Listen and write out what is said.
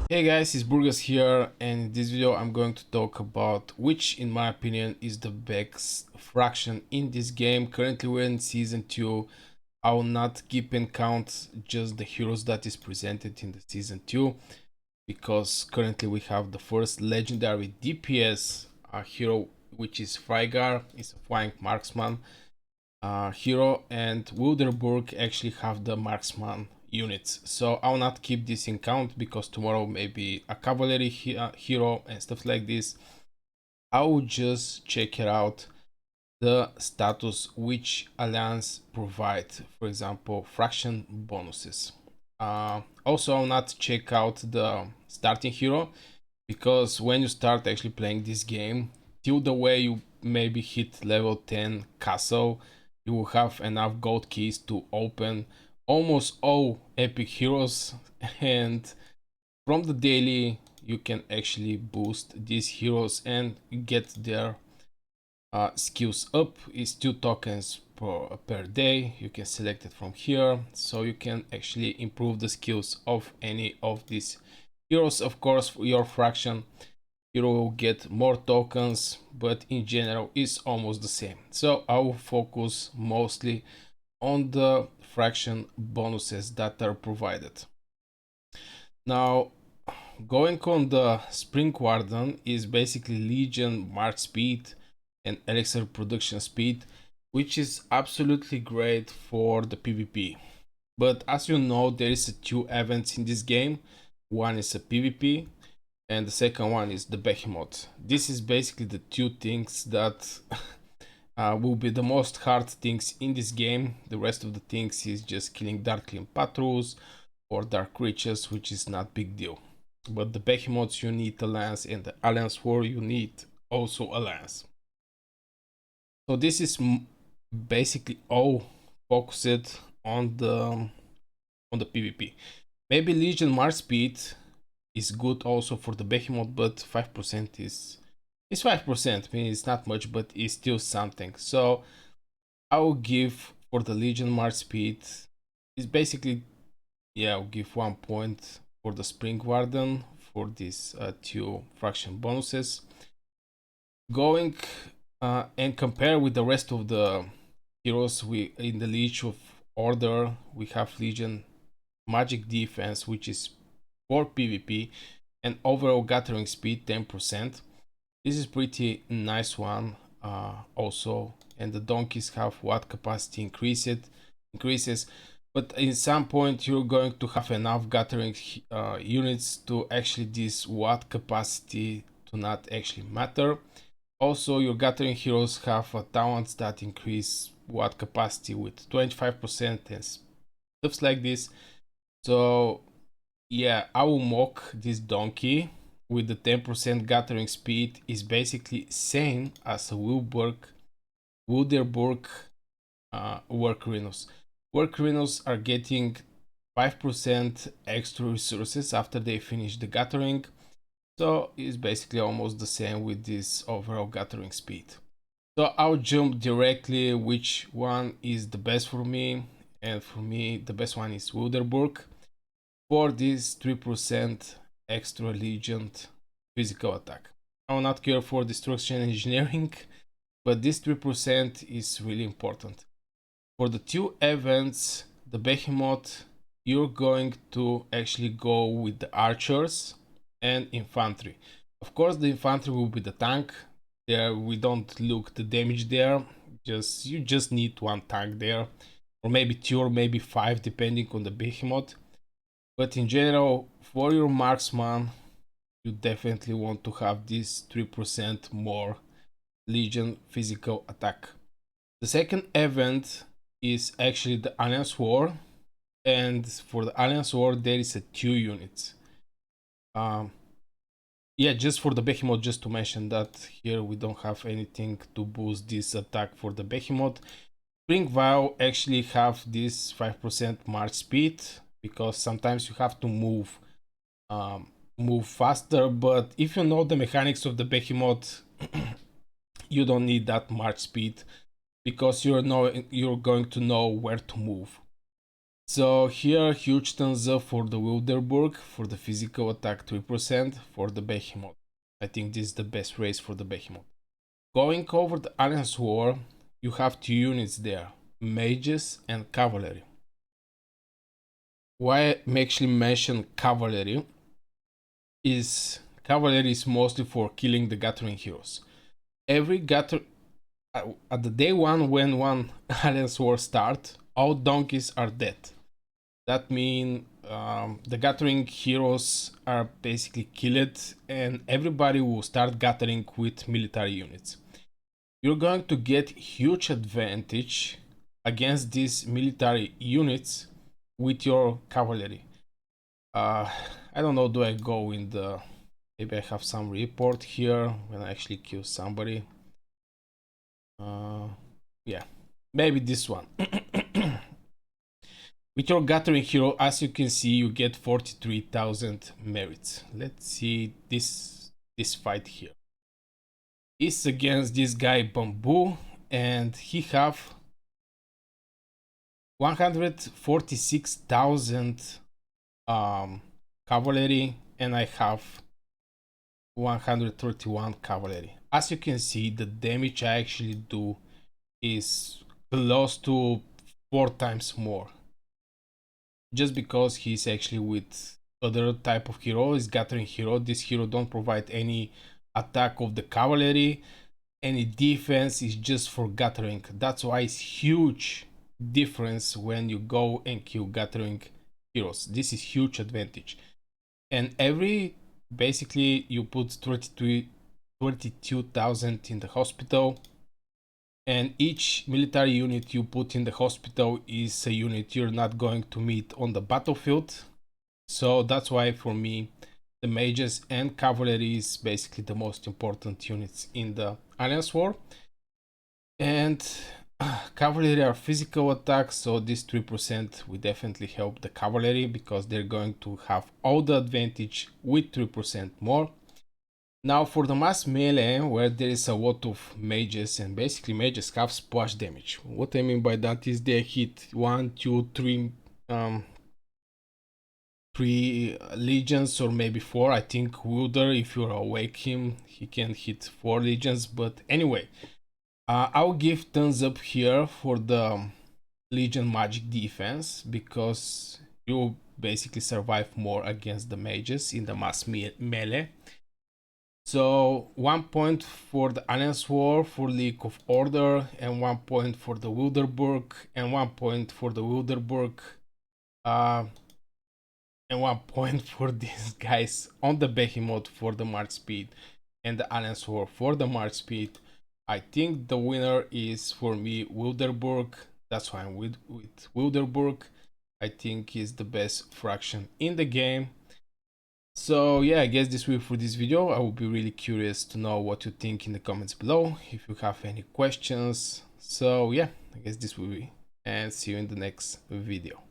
Hey guys, it's Burgas here, and in this video I'm going to talk about which in my opinion is the best fraction in this game. Currently we're in season 2. I will not keep in count just the heroes that is presented in the season 2, because currently we have the first legendary DPS hero, which is Frygar. It's a flying marksman hero, and Wilderburg actually have the marksman units, so I'll not keep this in count because tomorrow maybe a cavalry hero and stuff like this. I will just check it out the status which alliance provide, for example fraction bonuses. Also I'll not check out the starting hero, because when you start actually playing this game, till the way you maybe hit level 10 castle, you will have enough gold keys to open almost all epic heroes, and from the daily you can actually boost these heroes and get their skills up. Is 2 tokens per day. You can select it from here, so you can actually improve the skills of any of these heroes. Of course, for your fraction you will get more tokens, but in general it's almost the same. So I will focus mostly on the fraction bonuses that are provided. Now, going on the Spring Warden is basically Legion March speed and Elixir production speed, which is absolutely great for the PvP. But as you know, there is 2 events in this game. One is a PvP and the second one is the Behemoth. This is basically the 2 things that will be the most hard things in this game. The rest of the things is just killing Darkling Patrols or Dark Creatures, which is not big deal. But the Behemoths you need a lance, and the Alliance War you need also a lance. So this is basically all focused on the PvP. Maybe Legion March speed is good also for the Behemoth, but 5% is 5%. I mean, it's not much, but it's still something. So I will give for the Legion March speed is basically, yeah, I'll give 1 point for the Spring Warden for these 2 fraction bonuses. Going and compare with the rest of the heroes, we in the Leech of Order we have Legion Magic Defense, which is for PvP, and overall gathering speed 10%. This is pretty nice one also, and the donkeys have what capacity increases, but in some point you're going to have enough gathering units to actually this what capacity to not actually matter. Also your gathering heroes have talents that increase what capacity with 25% and stuff like this. So yeah, I will mock this donkey with the 10% gathering speed. Is basically same as a Wilderburg work rhinos. Work rhinos are getting 5% extra resources after they finish the gathering, so it's basically almost the same with this overall gathering speed. So I'll jump directly which one is the best for me, and for me the best one is Wilderburg for this 3% extra Legion physical attack. I will not care for destruction engineering, but this 3% is really important. For the 2 events, the Behemoth, you're going to actually go with the archers and infantry. Of course the infantry will be the tank. There we don't look the damage there, you just need 1 tank there, or maybe 2 or maybe 5 depending on the Behemoth. But in general, for your marksman, you definitely want to have this 3% more Legion physical attack. The second event is actually the Alliance War, and for the Alliance War there is a 2 units. Yeah, just for the Behemoth, just to mention that here we don't have anything to boost this attack for the Behemoth. Spring Vow actually have this 5% march speed, because sometimes you have to move faster, but if you know the mechanics of the Behemoth, you don't need that march speed, because you're going to know where to move. So here, huge thumbs up for the Wilderburg for the physical attack 3% for the Behemoth. I think this is the best race for the Behemoth. Going over the Alliance War, you have two units there, mages and cavalry. Why I actually mention cavalry is cavalry is mostly for killing the Gathering heroes. Every at the day one when one Alliance War starts, all donkeys are dead. That means the Gathering heroes are basically killed, and everybody will start gathering with military units. You're going to get huge advantage against these military units with your cavalry. I don't know, do I go in the... Maybe I have some report here when I actually kill somebody. Yeah, maybe this one. With your Gathering hero, as you can see, you get 43,000 merits. Let's see this fight here. It's against this guy Bamboo, and he have 146,000 cavalry, and I have 131 cavalry. As you can see, the damage I actually do is close to 4 times more. Just because he's actually with other type of hero, is Gathering hero. This hero don't provide any attack of the cavalry, any defense, is just for Gathering. That's why it's huge difference when you go and kill Gathering heroes. This is huge advantage. And every basically you put 22,000 in the hospital, and each military unit you put in the hospital is a unit you're not going to meet on the battlefield. So that's why for me the mages and cavalry is basically the most important units in the Alliance War. And cavalry are physical attacks, so this 3% will definitely help the cavalry because they're going to have all the advantage with 3% more. Now for the mass melee, where there is a lot of mages, and basically mages have splash damage. What I mean by that is they hit 1, 2, 3 legions, or maybe 4. I think Wilder, if you awake him, he can hit 4 legions. But anyway, I'll give thumbs up here for the Legion magic defense, because you basically survive more against the mages in the mass melee. So 1 point for the Alliance War for League of Order, and 1 point for the Wilderburg, and 1 point for the Wilderburg, and 1 point for these guys on the Behemoth for the March speed, and the Alliance War for the March speed. I think the winner is for me Wilderburg. That's why I'm with Wilderburg. I think is the best fraction in the game. So yeah, I guess this will be for this video. I will be really curious to know what you think in the comments below, if you have any questions. So yeah, I guess this will be, and see you in the next video.